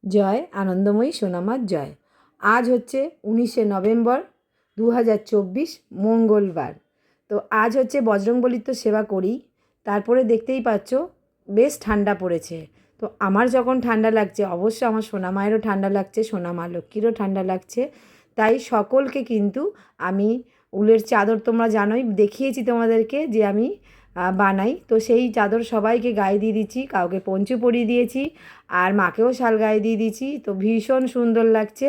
জয় আনন্দময়ী সোনামার জয়। আজ হচ্ছে 19শে নভেম্বর 2024 মঙ্গলবার। তো আজ হচ্ছে বজরংবলীর তো সেবা করি, তারপরে দেখতেই পাচ্ছ বেশ ঠান্ডা পড়েছে। তো আমার যখন ঠান্ডা লাগছে, অবশ্য আমার সোনামায়েরও ঠান্ডা লাগছে, সোনামা লক্ষ্মীরও ঠান্ডা লাগছে। তাই সকলকে কিন্তু আমি উলের চাদর, তোমরা জানোই, দেখিয়েছি তোমাদেরকে যে আমি বানাই। তো সেই চাদর সবাইকে গায়ে দিয়ে দিচ্ছি, কাউকে পঞ্চু পরিয়ে দিয়েছি, আর মাকেও শাল গায়ে দিয়ে দিয়েছি। তো ভীষণ সুন্দর লাগছে,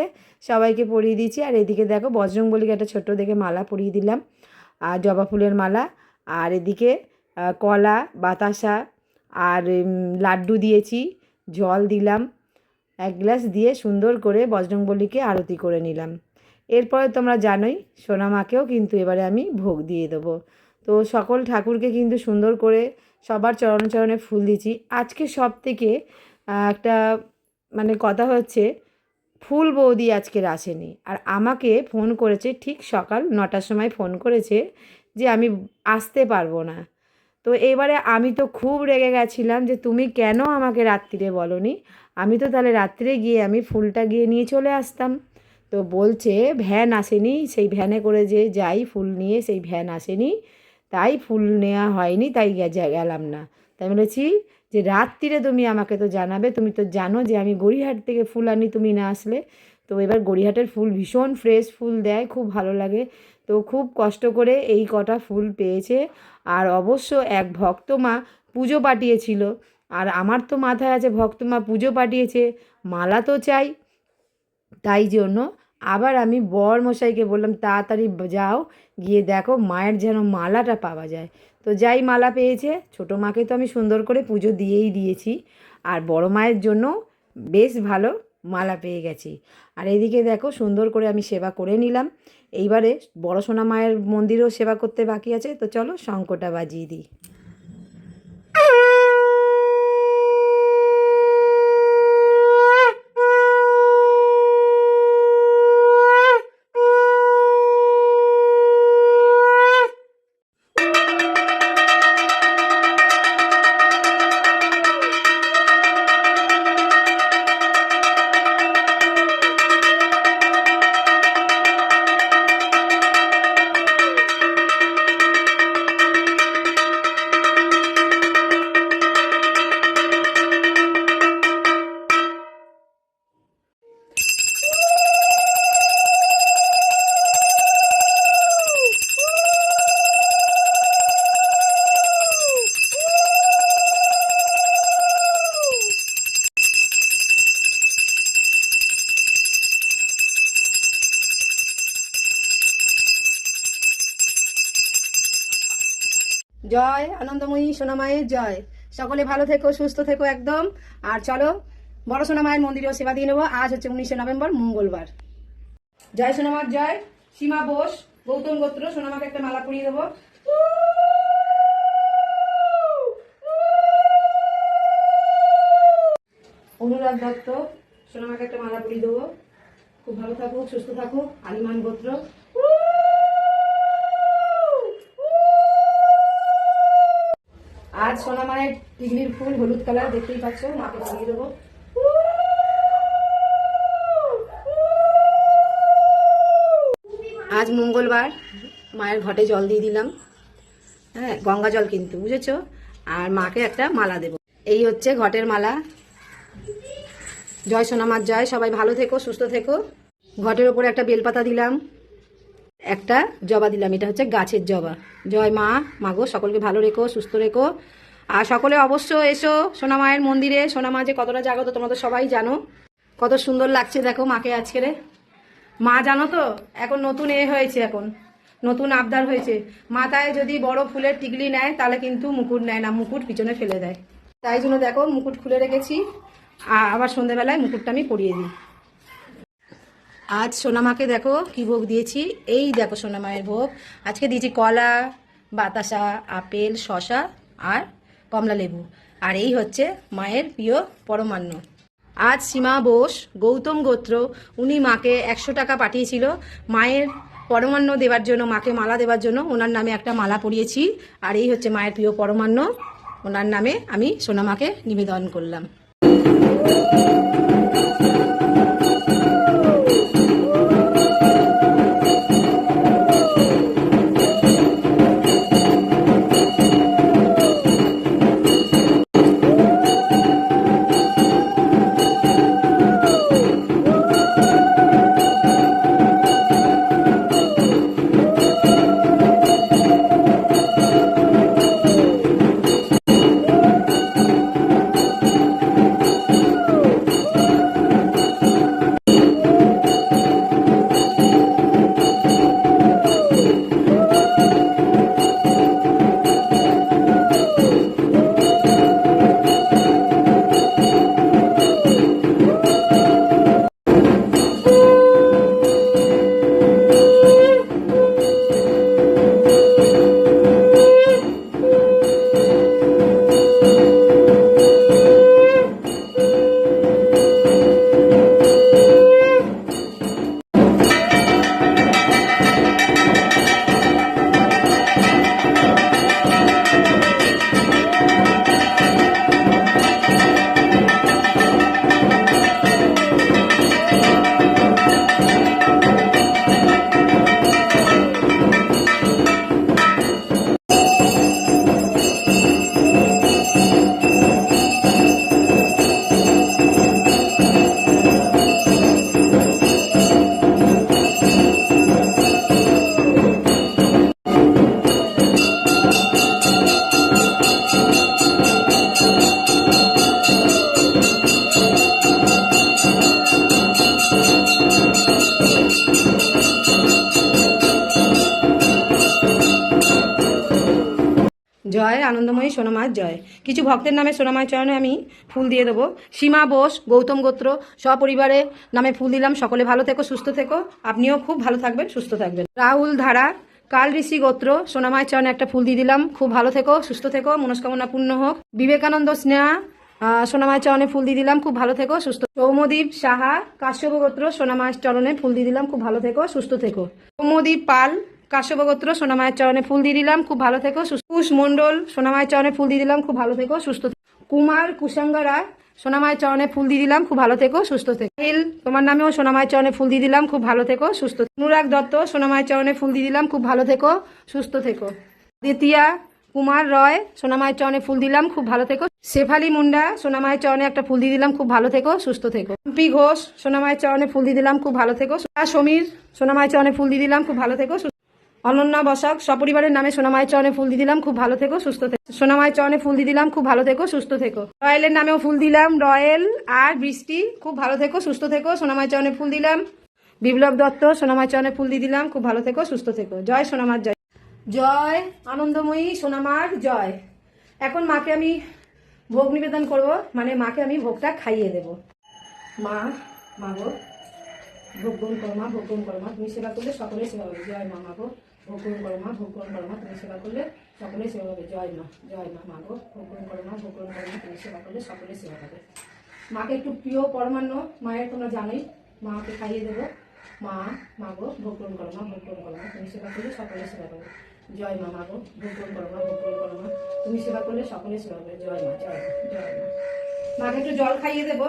সবাইকে পরিয়ে দিয়েছি। আর এদিকে দেখো বজরংবলীকে একটা ছোট্ট দেখে মালা পরিয়ে দিলাম, আর জবা ফুলের মালা। আর এদিকে কলা, বাতাসা আর লাড্ডু দিয়েছি, জল দিলাম, এক গ্লাস দিয়ে সুন্দর করে বজরংবলীকে আরতি করে নিলাম। এরপরে তোমরা জানোই সোনামাকেও কিন্তু এবারে আমি ভোগ দিয়ে দেবো। তো সকল ঠাকুরকে কিন্তু সুন্দর করে সবার চরণে চরণে ফুল দিচ্ছি। আজকে সব থেকে একটা কথা হচ্ছে, ফুল বৌদি আজকের আসেনি, আর আমাকে ফোন করেছে ঠিক সকাল 9টার সময় ফোন করেছে যে আমি আসতে পারবো না। তো এবারে আমি তো খুব রেগে গেছিলাম যে তুমি কেন আমাকে রাত্রিরে বলোনি, আমি তো তাহলে রাত্রে গিয়ে আমি ফুলটা গিয়ে নিয়ে চলে আসতাম। তো বলছে ভ্যান আসেনি, সেই ভ্যানে করে যে যাই ফুল নিয়ে, সেই ভ্যান আসেনি, তাই ফুল নেওয়া হয়নি, তাই গেলাম না। তাই বলেছি যে রাত্রিরে তুমি আমাকে তো জানাবে, তুমি তো জানো যে আমি গড়িয়াহাট থেকে ফুল আনি তুমি না আসলে। তো এবার গড়িয়াহাটের ফুল ভীষণ ফ্রেশ ফুল দেয়, খুব ভালো লাগে। তো খুব কষ্ট করে এই কটা ফুল পেয়েছে। আর অবশ্য এক ভক্তমা পুজো পাঠিয়েছিল, আর আমার তো মাথায় আছে ভক্তমা পুজো পাঠিয়েছে, মালা তো চাই। তাই জন্য আবার আমি বরমশাইকে বললাম তাড়াতাড়ি যাও, গিয়ে দেখো মায়ের যেন মালাটা পাওয়া যায়। তো যাই মালা পেয়েছে, ছোটো মাকে তো আমি সুন্দর করে পুজো দিয়েই দিয়েছি, আর বড় মায়ের জন্য বেশ ভালো মালা পেয়ে গেছি। আর এদিকে দেখো সুন্দর করে আমি সেবা করে নিলাম। এইবারে বড় সোনা মায়ের মন্দিরেও সেবা করতে বাকি আছে। তো চলো শঙ্খটা বাজিয়ে দিই। জয় আনন্দময়ী সোনামায়ের জয়। সকলে ভালো থেকো, সুস্থ থেকো একদম। আর চলো বড় সোনামায়ের মন্দিরেও সেবা দিয়ে নেবো। আজ হচ্ছে 19শে নভেম্বর মঙ্গলবার। জয় সোনামার জয়। সীমা বোস, গৌতম গোত্র, সোনামাকে একটা মালা পরিয়ে দেবো। অনুরাগ দত্ত, সোনামাকে একটা মালা পরিয়ে দেবো। খুব ভালো থাকুক, সুস্থ থাকুক। আলিমান গোত্র। আজ সোনামায়ের টিগলির ফুল হলুদ কালার, দেখতেই পাচ্ছ, মাকে পরিয়ে দেবো। আজ মঙ্গলবার, মায়ের ঘটে জল দিয়ে দিলাম, হ্যাঁ গঙ্গা জল কিন্তু, বুঝেছো। আর মাকে একটা মালা দেব, এই হচ্ছে ঘটের মালা। জয় সোনামার জয়। সবাই ভালো থেকো, সুস্থ থেকো। ঘটের ওপরে একটা বেলপাতা দিলাম, একটা জবা দিলাম, এটা হচ্ছে গাছের জবা। জয় মা, মাগো সকলকে ভালো রেখো, সুস্থ রেখো। আর সকলে অবশ্য এসো সোনামায়ের মন্দিরে। সোনামা যে কতটা জাগ্রত তোমরা তো সবাই জানো। কত সুন্দর লাগছে দেখো মাকে আজকের। মা জানো তো এখন নতুন হয়েছে, এখন নতুন আবদার হয়েছে, মাথায় যদি বড় ফুলের টিকলি নেয় তাহলে কিন্তু মুকুট নেয় না, মুকুট পিছনে ফেলে দেয়। তাই জন্য দেখো মুকুট খুলে রেখেছি, আর আবার সন্ধ্যেবেলায় মুকুটটা আমি পরিয়ে দিই। আজ সোনামাকে দেখো কি ভোগ দিয়েছি, এই দেখো সোনামায়ের ভোগ আজকে দিয়েছি কলা, বাতাসা, আপেল, শশা আর কমলা লেবু। আর এই হচ্ছে মায়ের প্রিয় পরমান্ন। আজ সীমা বোস, গৌতম গোত্র, উনি মাকে 100 টাকা পাঠিয়েছিল মায়ের পরমান্ন দেওয়ার জন্য, মাকে মালা দেওয়ার জন্য। ওনার নামে একটা মালা পরিয়েছি, আর এই হচ্ছে মায়ের প্রিয় পরমান্ন, ওনার নামে আমি সোনামাকে নিবেদন করলাম। জয় আনন্দময়ী সোনামার জয়। কিছু ভক্তের নামে সোনামার চরণে আমি ফুল দিয়ে দেবো। সীমা বোস, গৌতম গোত্র, সপরিবারে নামে ফুল দিলাম। সকলে ভালো থেকো, সুস্থ থেকো। আপনিও খুব ভালো থাকবেন, সুস্থ থাকবেন। রাহুল ধারা, কাল ঋষি গোত্র, সোনামায়ের চরণে একটা ফুল দিয়ে দিলাম। খুব ভালো থেকো, সুস্থ থেকো, মনস্কামনা পূর্ণ হোক। বিবেকানন্দ স্নেহা, সোনামায়ের চরণে ফুল দিয়ে দিলাম। খুব ভালো থেকো, সুস্থ। সৌমদীপ সাহা, কাশ্যপ গোত্র, সোনামায়ের চরণে ফুল দিয়ে দিলাম। খুব ভালো থেকো, সুস্থ থেকো। সৌমদীপ পাল, কাশ্যপ গোত্র, সোনামায়ের চরণে ফুল দিয়ে দিলাম। খুব ভালো থেকো, সুস্থ। কুশ মণ্ডল, সোনামায়ের চরণে ফুল দিয়ে দিলাম। খুব ভালো থেকো, সুস্থ থেকো। কুমার কুসঙ্গা রায়, সোনামায়ের চরণে ফুল দিয়ে দিলাম। খুব ভালো থেকো, সুস্থ থেকো। হিল, তোমার নামেও সোনামায়ের চরণে ফুল দিয়ে দিলাম। খুব ভালো থেকো, সুস্থ থেকো। অনুরাগ দত্ত, সোনামায়ের চরণে ফুল দিয়ে দিলাম। খুব ভালো থেকো, সুস্থ থেকো। দ্বিতীয়া কুমার রয়, সোনামায়ের চরণে ফুল দিলাম। খুব ভালো থেকো। শেফালি মুন্ডা, সোনামায়ের চরণে একটা ফুল দিয়ে দিলাম। খুব ভালো থেকো, সুস্থ থেকো। পি ঘোষ, সোনামায়ের চরণে ফুল দিয়ে দিলাম। খুব ভালো থেকো। সমীর, সোনামায়ের চরণে ফুল দিয়ে দিলাম। খুব ভালো থেকো। অনন্যা বসাক, সপরিবারের নামে সোনামায়ের চরণে ফুল দিয়ে দিলাম। খুব ভালো থেকো, সুস্থ থেকো। সোনামায়ের চরণে ফুল দিয়ে দিলাম। খুব ভালো থেকো, সুস্থ থেকো। রয়েলের নামেও ফুল দিলাম। রয়েল আর বৃষ্টি, খুব ভালো থেকো, সুস্থ থেকো। সোনামায়ের চরণে ফুল দিলাম। বিপ্লব দত্ত, সোনামায়ের চরণে ফুল দিয়ে দিলাম। খুব ভালো থেকো, সুস্থ থেকো। জয় সোনামার জয়। জয় আনন্দময়ী সোনামার জয়। এখন মাকে আমি ভোগ নিবেদন করব, মানে মাকে আমি ভোগটা খাইয়ে দেব। মা, মা গো, ভোগ গ্রহণ করো মা, ভোগ গ্রহণ করো মা, তুমি সেবা করলে সকলে সেবা হবে। জয় মা, মা গো, ভোগ গ্রহণ করো মা, ভোগ গ্রহণ করো মা, তুমি সেবা করলে সকলে সেবা হবে। জয় মা, জয় মা, মা গো, ভোগ গ্রহণ করো মা, ভোগ গ্রহণ করো মা, তুমি সেবা করলে সকলে সেবা হবে। মাকে একটু প্রিয় পরমান্ন মায়ের তোমরা জানোই, মাকে খাইয়ে দেবো। মা, মা গো, ভোগ গ্রহণ করো মা, ভোগ গ্রহণ করো মা, তুমি সেবা করলে সকলে সেবা করবে। জয় মা, মা গো, ভোগ গ্রহণ করো মা, ভোগ গ্রহণ করো মা, তুমি সেবা করলে সকলে সেবা করবে। জয় মা, জয় মা, জয় মা। মাকে একটু জল খাইয়ে দেবো।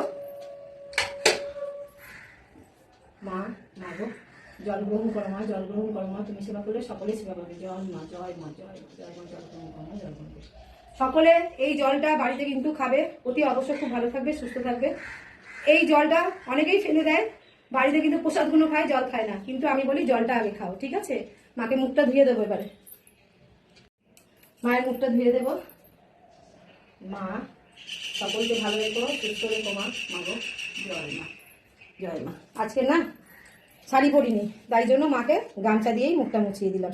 মা, মা গো, জল গ্রহণ করো মা, জল গ্রহণ করো মা, তুমি সেবা করলে সকলে সেবা করবে। জয় মা, জয় মা, জয় মা, জয় মা, জল গ্রহণ করো মা, জল গ্রহণ করো। সকলে এই জলটা বাড়িতে কিন্তু খাবে। অতি অবশ্যই খুব ভালো থাকবে, সুস্থ থাকবে। এই জলটা অনেকেই ফেলে দেয়, বাড়িতে কিন্তু প্রসাদগুলো খায়, জল খায় না। কিন্তু আমি বলি জলটা আগে খাও, ঠিক আছে? মাকে মুখটা ধুয়ে দেবো এবারে। মায়ের মুখটা ধুয়ে দেবো। মা, সকলকে ভালো রেখো, সুস্থ রেখো মা, মা গো, জয় মা, জয় মা। আজকে না শাড়ি পরিনি, তাই জন্য মাকে গামছা দিয়েই মুখটা মুছিয়ে দিলাম।